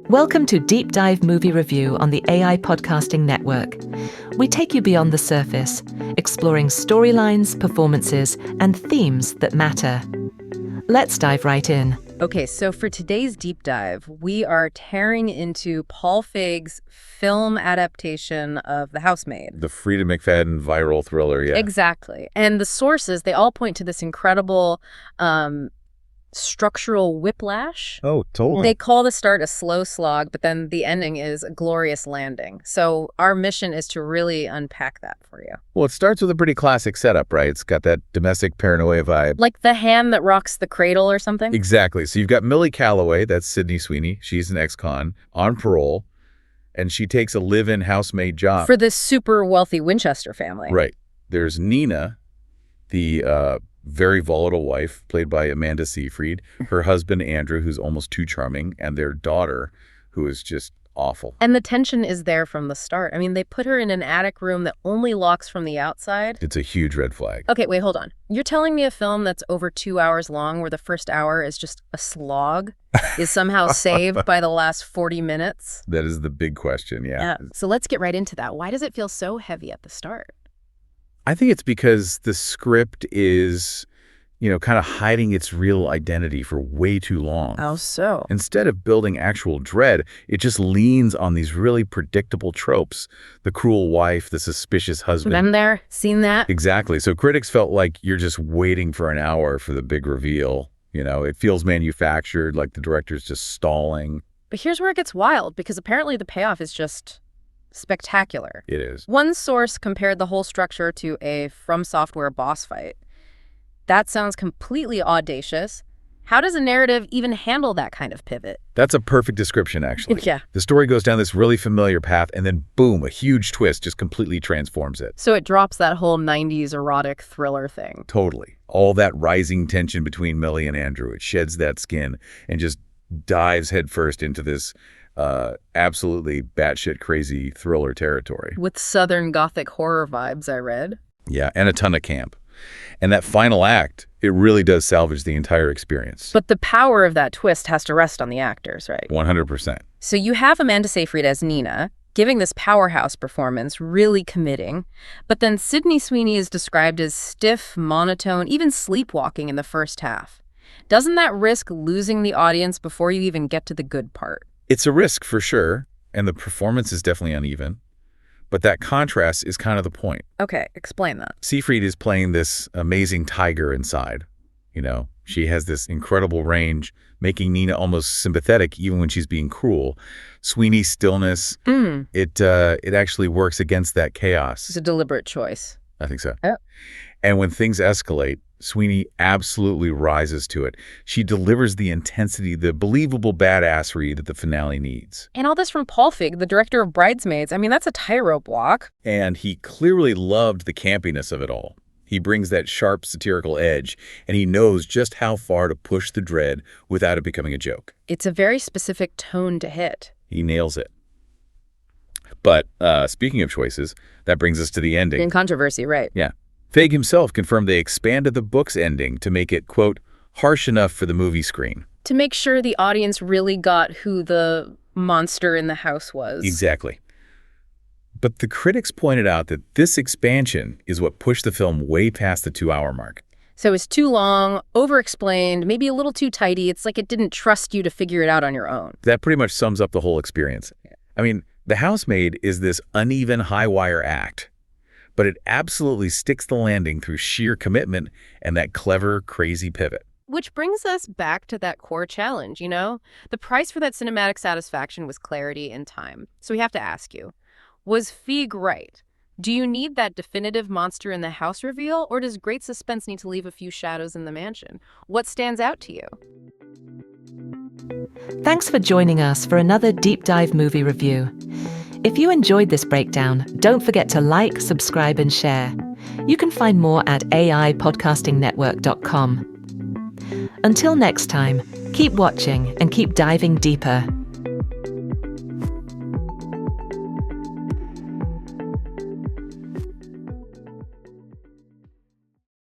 Welcome to Deep Dive Movie Review on the AI Podcasting Network. We take you beyond the surface, exploring storylines, performances, and themes that matter. Let's dive right in. Okay, so for today's deep dive, we are tearing into Paul Feig's film adaptation of The Housemaid. The Frida McFadden viral thriller, yeah. Exactly. And the sources, they all point to this incredible structural whiplash. Oh, totally. They call the start a slow slog, but then the ending is a glorious landing. So our mission is to really unpack that for you. Well, it starts with a pretty classic setup, right? It's got that domestic paranoia vibe. Like the hand that rocks the cradle or something? Exactly. So you've got Millie Calloway, that's Sydney Sweeney. She's an ex-con on parole, and she takes a live-in housemaid job. For this super wealthy Winchester family. Right. There's Nina, the very volatile wife, played by Amanda Seyfried, her husband, Andrew, who's almost too charming, and their daughter, who is just awful. And the tension is there from the start. I mean, they put her in an attic room that only locks from the outside. It's a huge red flag. Okay, wait, hold on. You're telling me a film that's over 2 hours long, where the first hour is just a slog, is somehow saved by the last 40 minutes? That is the big question, yeah. So let's get right into that. Why does it feel so heavy at the start? I think it's because the script is, kind of hiding its real identity for way too long. How so? Instead of building actual dread, it just leans on these really predictable tropes. The cruel wife, the suspicious husband. Been there, seen that. Exactly. So critics felt like you're just waiting for an hour for the big reveal. It feels manufactured, like the director's just stalling. But here's where it gets wild, because apparently the payoff is just spectacular. It is. One source compared the whole structure to a From Software boss fight. That sounds completely audacious. How does a narrative even handle that kind of pivot? That's a perfect description, actually. Yeah. The story goes down this really familiar path, and then boom, a huge twist just completely transforms it. So it drops that whole 90s erotic thriller thing. Totally. All that rising tension between Millie and Andrew, it sheds that skin and just dives headfirst into this absolutely batshit crazy thriller territory. With Southern Gothic horror vibes, I read. Yeah, and a ton of camp. And that final act, it really does salvage the entire experience. But the power of that twist has to rest on the actors, right? 100%. So you have Amanda Seyfried as Nina, giving this powerhouse performance, really committing. But then Sydney Sweeney is described as stiff, monotone, even sleepwalking in the first half. Doesn't that risk losing the audience before you even get to the good part? It's a risk for sure, and the performance is definitely uneven. But that contrast is kind of the point. Okay, explain that. Seyfried is playing this amazing tiger inside. She has this incredible range, making Nina almost sympathetic even when she's being cruel. Sweeney's stillness, it actually works against that chaos. It's a deliberate choice. I think so. Oh. And when things escalate, Sweeney absolutely rises to it. She delivers the intensity, the believable badassery that the finale needs. And all this from Paul Feig, the director of Bridesmaids. I mean, that's a tightrope walk. And he clearly loved the campiness of it all. He brings that sharp satirical edge, and he knows just how far to push the dread without it becoming a joke. It's a very specific tone to hit. He nails it. But speaking of choices, that brings us to the ending. In controversy, right? Yeah. Feig himself confirmed they expanded the book's ending to make it, quote, harsh enough for the movie screen. To make sure the audience really got who the monster in the house was. Exactly. But the critics pointed out that this expansion is what pushed the film way past the 2-hour mark. So it's too long, over-explained, maybe a little too tidy. It's like it didn't trust you to figure it out on your own. That pretty much sums up the whole experience. I mean, The Housemaid is this uneven high-wire act, but it absolutely sticks the landing through sheer commitment and that clever, crazy pivot. Which brings us back to that core challenge, The price for that cinematic satisfaction was clarity and time. So we have to ask you, was Feig right? Do you need that definitive monster in the house reveal, or does great suspense need to leave a few shadows in the mansion? What stands out to you? Thanks for joining us for another Deep Dive movie review. If you enjoyed this breakdown, don't forget to like, subscribe, and share. You can find more at aipodcastingnetwork.com. Until next time, keep watching and keep diving deeper.